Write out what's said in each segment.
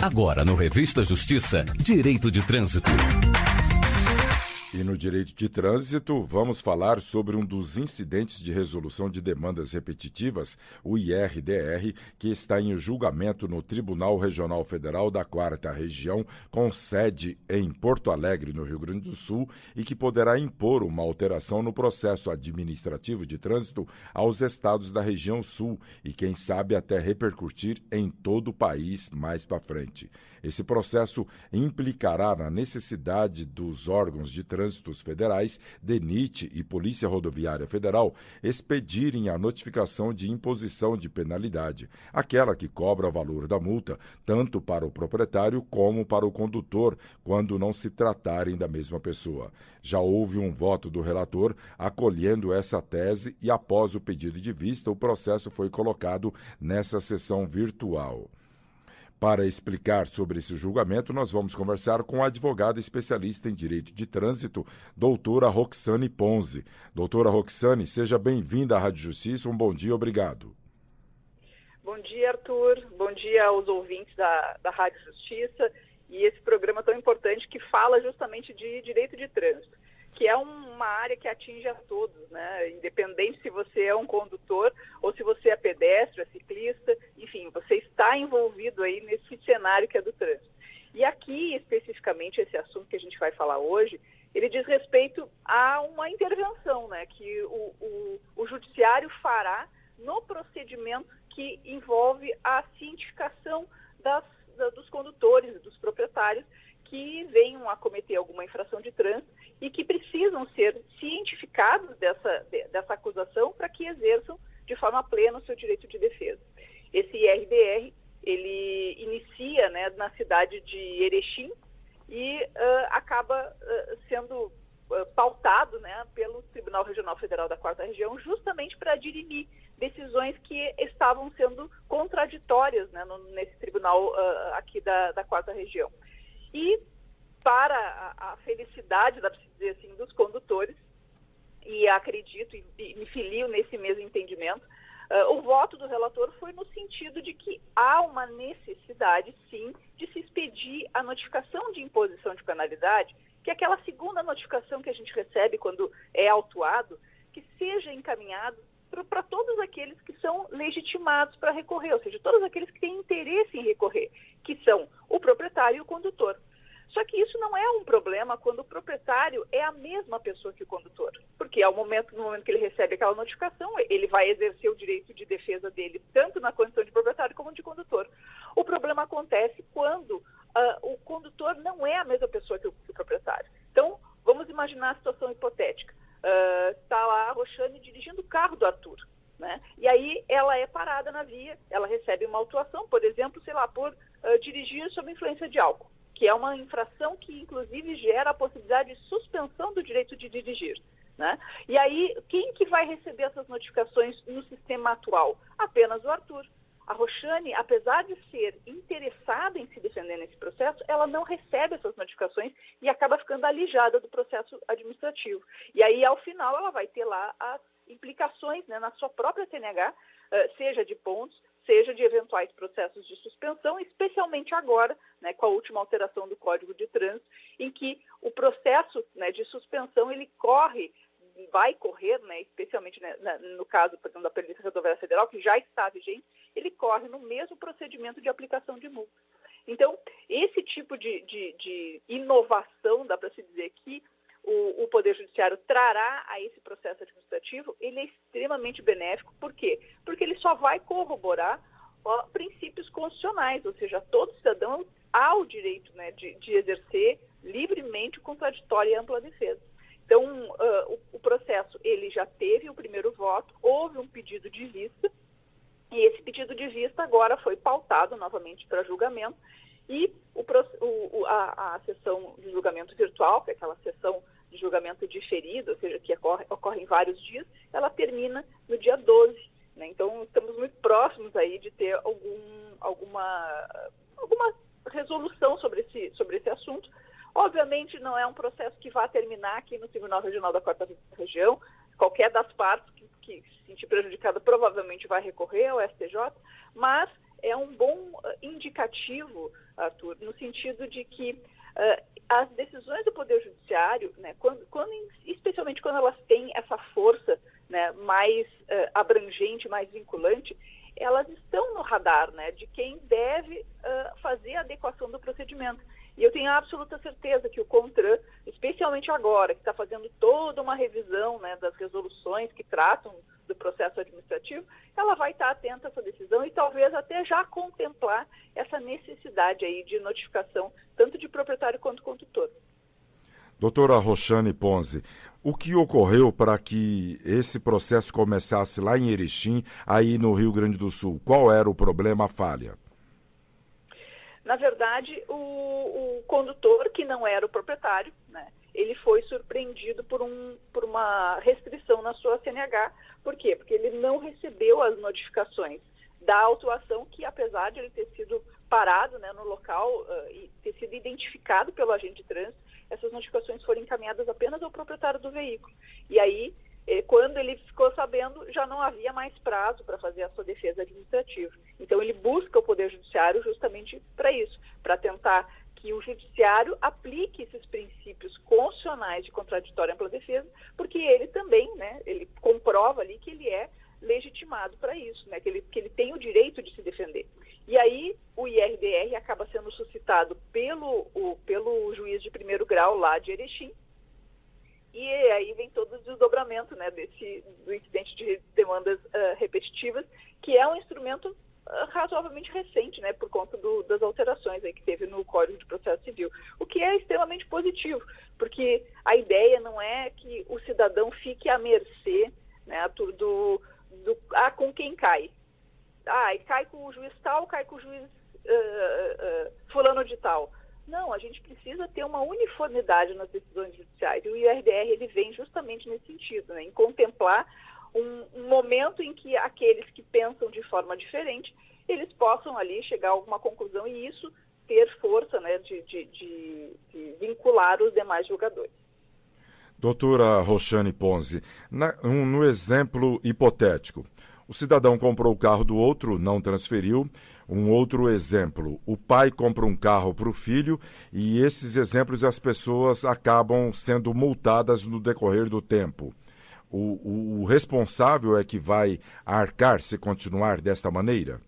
Agora no Revista Justiça, Direito de Trânsito. E no Direito de Trânsito, vamos falar sobre um dos incidentes de resolução de demandas repetitivas, o IRDR, que está em julgamento no Tribunal Regional Federal da 4ª Região, com sede em Porto Alegre, no Rio Grande do Sul, e que poderá impor uma alteração no processo administrativo de trânsito aos estados da região Sul e, quem sabe, até repercutir em todo o país mais para frente. Esse processo implicará na necessidade dos órgãos de trânsitos federais, DENIT e Polícia Rodoviária Federal, expedirem a notificação de imposição de penalidade, aquela que cobra o valor da multa, tanto para o proprietário como para o condutor, quando não se tratarem da mesma pessoa. Já houve um voto do relator acolhendo essa tese e, após o pedido de vista, o processo foi colocado nessa sessão virtual. Para explicar sobre esse julgamento, nós vamos conversar com a advogada especialista em Direito de Trânsito, doutora Roxane Ponzi. Doutora Roxane, seja bem-vinda à Rádio Justiça. Um bom dia, obrigado. Bom dia, Arthur. Bom dia aos ouvintes da Rádio Justiça e esse programa tão importante que fala justamente de direito de trânsito, que é uma área que atinge a todos, né? Independente se você é um condutor ou se você é pedestre, é ciclista, enfim, você está envolvido aí nesse cenário que é do trânsito. E aqui, especificamente, esse assunto que a gente vai falar hoje, ele diz respeito a uma intervenção, né, que o judiciário fará no procedimento que envolve a cientificação dos condutores, dos proprietários, que venham a cometer alguma infração de trânsito e que precisam ser cientificados dessa acusação para que exerçam de forma plena o seu direito de defesa. Esse IRDR, ele inicia, né, na cidade de Erechim e acaba sendo pautado, né, pelo Tribunal Regional Federal da 4ª Região, justamente para dirimir decisões que estavam sendo contraditórias, né, nesse tribunal aqui da 4ª Região. E para a felicidade, dá para se dizer assim, dos condutores, e acredito e me filio nesse mesmo entendimento, o voto do relator foi no sentido de que há uma necessidade, sim, de se expedir a notificação de imposição de penalidade, que é aquela segunda notificação que a gente recebe quando é autuado, que seja encaminhado para todos aqueles que são legitimados para recorrer, ou seja, todos aqueles que têm interesse em recorrer, que são o proprietário e o condutor. Só que isso não é um problema quando o proprietário é a mesma pessoa que o condutor, porque no momento que ele recebe aquela notificação, ele vai exercer o direito de defesa dele, tanto na condição de proprietário como de condutor. O problema acontece quando o condutor não é a mesma pessoa que o proprietário. Então, vamos imaginar a situação hipotética. Está lá a Roxane dirigindo o carro do Arthur, né? E aí ela é parada na via, ela recebe uma autuação, por exemplo, por dirigir sob influência de álcool, que é uma infração que, inclusive, gera a possibilidade de suspensão do direito de dirigir, né? E aí, quem que vai receber essas notificações no sistema atual? Apenas o Arthur. A Roxane, apesar de ser interessada em se defender nesse processo, ela não recebe essas notificações e acaba ficando alijada do processo administrativo. E aí, ao final, ela vai ter lá as implicações, né, na sua própria CNH, seja de pontos, seja de eventuais processos de suspensão, especialmente agora, né, com a última alteração do Código de Trânsito, em que o processo, né, de suspensão ele vai correr, né, especialmente, né, no caso, por exemplo, da Polícia Rodoviária Federal, que já está vigente, ele corre no mesmo procedimento de aplicação de multa. Então, esse tipo de inovação, dá para se dizer que o Poder Judiciário trará a esse processo administrativo, ele é extremamente benéfico. Por quê? Porque ele só vai corroborar princípios constitucionais, ou seja, todo cidadão há o direito, né, de exercer livremente o contraditório e a ampla defesa. Então, o processo ele já teve o primeiro voto, houve um pedido de vista, e esse pedido de vista agora foi pautado novamente para julgamento, e a sessão de julgamento virtual, que é aquela sessão de julgamento diferido, ou seja, que ocorre em vários dias, ela termina no dia 12. Né? Então, estamos muito próximos aí de ter alguma resolução sobre esse assunto. Obviamente, não é um processo que vai terminar aqui no Tribunal Regional da 4ª Região. Qualquer das partes que se sentir prejudicada provavelmente vai recorrer ao STJ, mas é um bom indicativo Arthur, no sentido de que as decisões do Poder Judiciário, né, especialmente quando elas têm essa força, né, mais abrangente, mais vinculante, elas estão no radar, né, de quem deve fazer a adequação do procedimento. E eu tenho absoluta certeza que o CONTRAN, especialmente agora, que está fazendo toda uma revisão, né, das resoluções que tratam do processo administrativo, ela vai estar atenta a essa decisão e talvez até já contemplar essa necessidade aí de notificação, tanto de proprietário quanto condutor. Doutora Roxane Ponzi, o que ocorreu para que esse processo começasse lá em Erechim, aí no Rio Grande do Sul? Qual era o problema, a falha? Na verdade, o condutor, que não era o proprietário, né, ele foi surpreendido por uma restrição na sua CNH. Por quê? Porque ele não recebeu as notificações da autuação, que apesar de ele ter sido parado, né, no local e ter sido identificado pelo agente de trânsito, essas notificações foram encaminhadas apenas ao proprietário do veículo. E aí, quando ele ficou sabendo, já não havia mais prazo para fazer a sua defesa administrativa. Então, ele busca o Poder Judiciário justamente para isso, para tentar que o Judiciário aplique esses princípios constitucionais de contraditória e ampla defesa, porque ele também, né, ele comprova ali que ele é legitimado para isso, né, que ele tem o direito de se defender. E aí o IRDR acaba sendo suscitado pelo juiz de primeiro grau lá de Erechim, e aí vem todo o desdobramento, né, do incidente de demandas repetitivas, que é um instrumento razoavelmente recente, né, por conta das alterações aí que teve no Código de Processo Civil, o que é extremamente positivo, porque a ideia não é que o cidadão fique à mercê, né, com quem cai. E cai com o juiz tal, cai com o juiz fulano de tal. Não, a gente precisa ter uma uniformidade nas decisões judiciais, e o IRDR ele vem justamente nesse sentido, né, em contemplar um momento em que aqueles que pensam de forma diferente, eles possam ali chegar a alguma conclusão e isso ter força, né, de vincular os demais julgadores. Doutora Roxane Ponzi, no exemplo hipotético, o cidadão comprou o carro do outro, não transferiu. Um outro exemplo, o pai compra um carro para o filho e esses exemplos as pessoas acabam sendo multadas no decorrer do tempo. O responsável é que vai arcar se continuar desta maneira?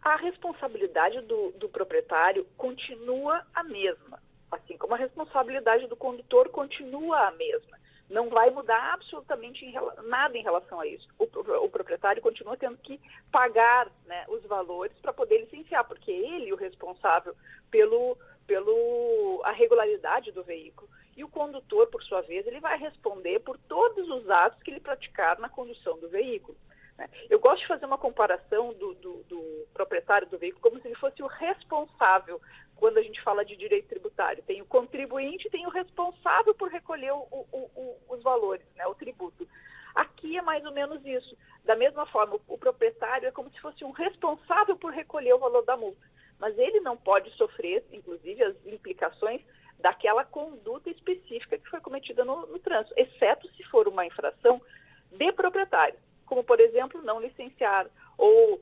A responsabilidade do proprietário continua a mesma, assim como a responsabilidade do condutor continua a mesma. Não vai mudar absolutamente nada em relação a isso. O proprietário continua tendo que pagar, né, os valores para poder licenciar, porque ele é o responsável a regularidade do veículo. E o condutor, por sua vez, ele vai responder por todos os atos que ele praticar na condução do veículo. Eu gosto de fazer uma comparação do proprietário do veículo como se ele fosse o responsável quando a gente fala de direito tributário. Tem o contribuinte e tem o responsável por recolher os valores, né, o tributo. Aqui é mais ou menos isso. Da mesma forma, o proprietário é como se fosse um responsável por recolher o valor da multa. Mas ele não pode sofrer, inclusive, as implicações daquela conduta específica que foi cometida no trânsito, exceto se for uma infração de proprietário, como, por exemplo, não licenciar ou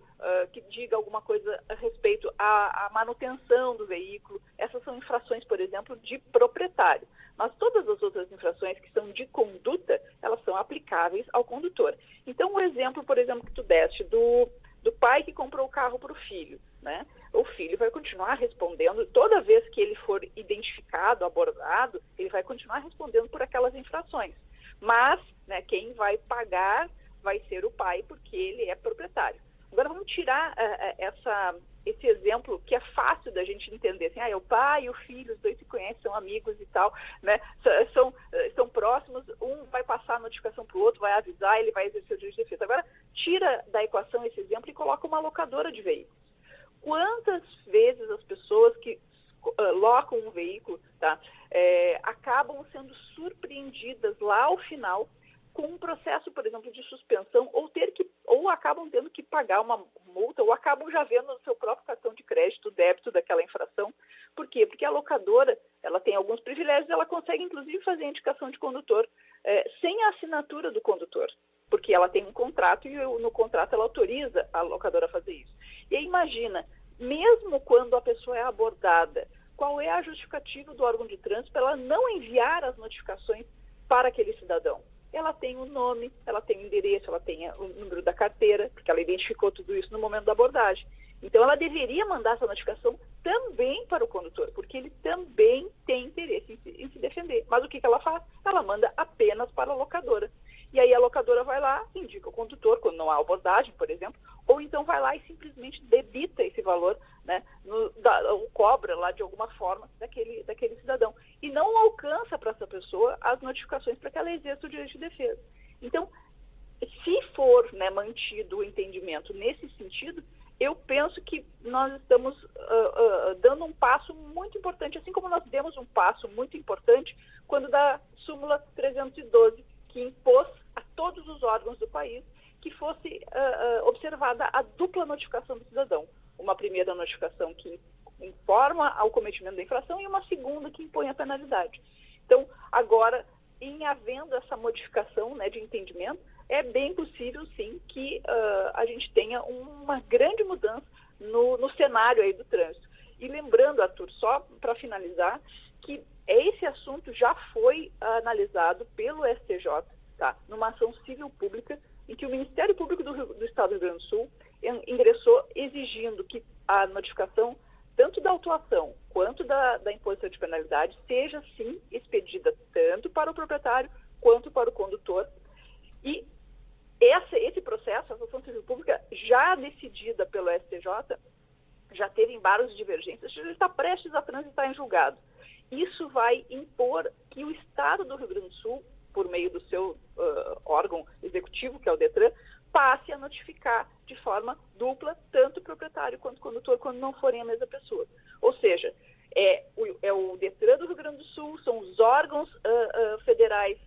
que diga alguma coisa a respeito à manutenção do veículo. Essas são infrações, por exemplo, de proprietário. Mas todas as outras infrações que são de conduta, elas são aplicáveis ao condutor. Então, o exemplo, por exemplo, que tu deste do pai que comprou o carro para o filho, né? O filho vai continuar respondendo, toda vez que ele for identificado, abordado, ele vai continuar respondendo por aquelas infrações. Mas, né, quem vai pagar vai ser o pai, porque ele é proprietário. Agora vamos tirar esse exemplo que é fácil da gente entender, assim, é o pai e o filho, os dois se conhecem, são amigos e tal, né? São próximos, um vai passar a notificação para o outro, vai avisar, ele vai exercer o direito de defesa. Agora, tira da equação esse exemplo e coloca uma locadora de veículos. Quantas vezes as pessoas que locam um veículo, tá, acabam sendo surpreendidas lá ao final com um processo, por exemplo, de suspensão, ou acabam tendo que pagar uma multa, ou acabam já vendo no seu próprio cartão de crédito o débito daquela infração. Por quê? Porque a locadora, ela tem alguns privilégios, ela consegue, inclusive, fazer a indicação de condutor sem a assinatura do condutor, porque ela tem um contrato e no contrato ela autoriza a locadora a fazer isso. E aí imagina, mesmo quando a pessoa é abordada, qual é a justificativa do órgão de trânsito para ela não enviar as notificações para aquele cidadão? Ela tem o nome, ela tem o endereço, ela tem o número da carteira, porque ela identificou tudo isso no momento da abordagem. Então, ela deveria mandar essa notificação também para o condutor, porque ele também tem interesse em se defender. Mas o que ela faz? Ela manda apenas para a locadora. E aí a locadora vai lá, indica o condutor, quando não há abordagem, por exemplo, ou então vai lá e simplesmente debita esse valor, né, ou cobra lá de alguma forma daquele cidadão. E não alcança para essa pessoa as notificações para que ela exerça o direito de defesa. Então, se for, né, mantido o entendimento nesse sentido, eu penso que nós estamos dando um passo muito importante, assim como nós demos um passo muito importante quando da súmula 312, que impôs a todos os órgãos do país que fosse observada a dupla notificação do cidadão. Uma primeira notificação que informa ao cometimento da infração e uma segunda que impõe a penalidade. Então, agora, em havendo essa modificação, né, de entendimento, é bem possível, sim, que a gente tenha uma grande mudança no cenário aí do trânsito. E lembrando, Arthur, só para finalizar, que esse assunto já foi analisado pelo STJ, tá, numa ação civil pública, em que o Ministério Público do Estado do Rio Grande do Sul ingressou exigindo que a notificação, tanto da autuação quanto da imposição de penalidade, seja, sim, expedida tanto para o proprietário quanto para o condutor. E esse processo, a ação civil pública, já decidida pelo STJ, já teve embargos de divergências, já está prestes a transitar em julgado. Isso vai impor que o Estado do Rio Grande do Sul, por meio do seu órgão executivo, que é o DETRAN, passe a notificar de forma dupla, tanto o proprietário quanto o condutor, quando não forem a mesma pessoa. Ou seja, é o DETRAN do Rio Grande do Sul, são os órgãos federais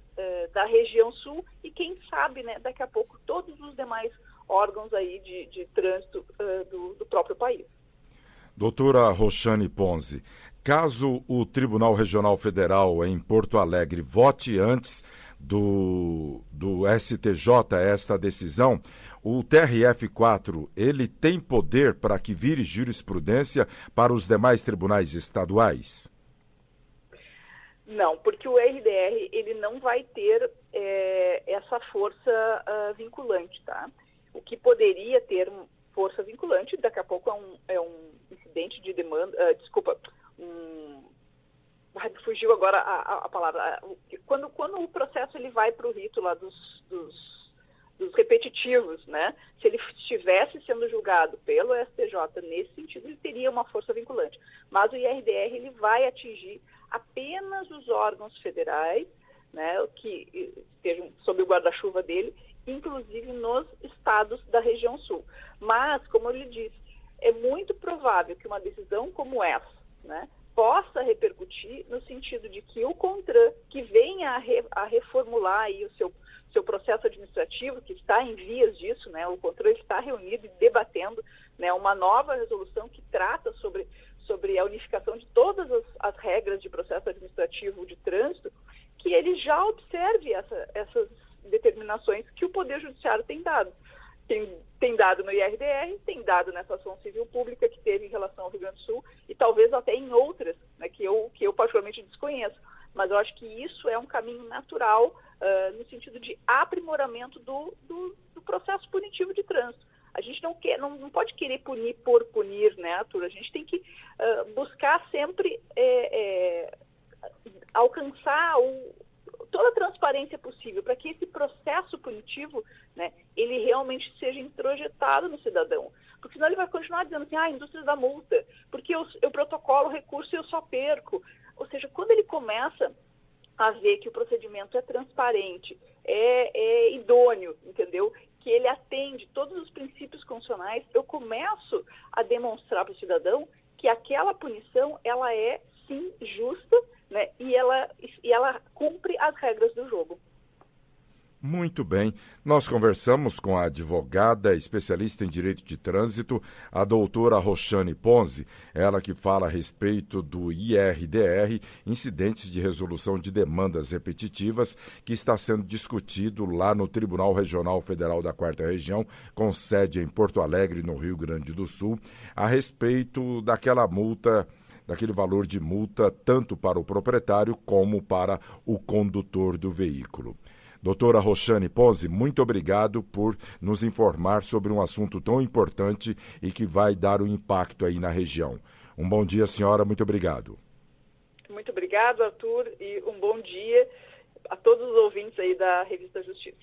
da região sul e, quem sabe, né, daqui a pouco, todos os demais órgãos aí de trânsito do próprio país. Doutora Roxane Ponzi, caso o Tribunal Regional Federal em Porto Alegre vote antes do STJ esta decisão, o TRF4, ele tem poder para que vire jurisprudência para os demais tribunais estaduais? Não, porque o RDR ele não vai ter essa força vinculante, tá? O que poderia ter força vinculante, daqui a pouco é um incidente de demanda, fugiu agora a palavra. Quando o processo ele vai para o rito lá dos repetitivos, né? Se ele estivesse sendo julgado pelo STJ nesse sentido, ele teria uma força vinculante. Mas o IRDR ele vai atingir apenas os órgãos federais, né, que estejam sob o guarda-chuva dele, inclusive nos estados da região sul. Mas, como eu lhe disse, é muito provável que uma decisão como essa, né, possa repercutir no sentido de que o CONTRAN, que venha a reformular aí o seu processo administrativo, que está em vias disso, né, o CONTRAN está reunido e debatendo, né, uma nova resolução que trata sobre a unificação de todas as regras de processo administrativo de trânsito, que ele já observe essas determinações que o Poder Judiciário tem dado. Tem dado no IRDR, tem dado nessa ação civil pública que teve em relação ao Rio Grande do Sul e talvez até em outras, né, que eu particularmente desconheço. Mas eu acho que isso é um caminho natural no sentido de aprimoramento do processo punitivo de trânsito. A gente não pode querer punir por punir, né, Arthur? A gente tem que buscar sempre alcançar toda a transparência possível para que esse processo punitivo, né, ele realmente seja introjetado no cidadão. Porque senão ele vai continuar dizendo assim, indústria da multa, porque eu protocolo o recurso e eu só perco. Ou seja, quando ele começa a ver que o procedimento é transparente, é idôneo, entendeu? Que ele atende todos os princípios constitucionais, eu começo a demonstrar para o cidadão que aquela punição, ela é, sim, justa, né? E ela cumpre as regras do jogo. Muito bem. Nós conversamos com a advogada especialista em direito de trânsito, a doutora Roxane Ponzi, ela que fala a respeito do IRDR, Incidentes de Resolução de Demandas Repetitivas, que está sendo discutido lá no Tribunal Regional Federal da 4ª Região, com sede em Porto Alegre, no Rio Grande do Sul, a respeito daquela multa, daquele valor de multa, tanto para o proprietário como para o condutor do veículo. Doutora Roxane Ponzi, muito obrigado por nos informar sobre um assunto tão importante e que vai dar um impacto aí na região. Um bom dia, senhora, muito obrigado. Muito obrigado, Arthur, e um bom dia a todos os ouvintes aí da Revista Justiça.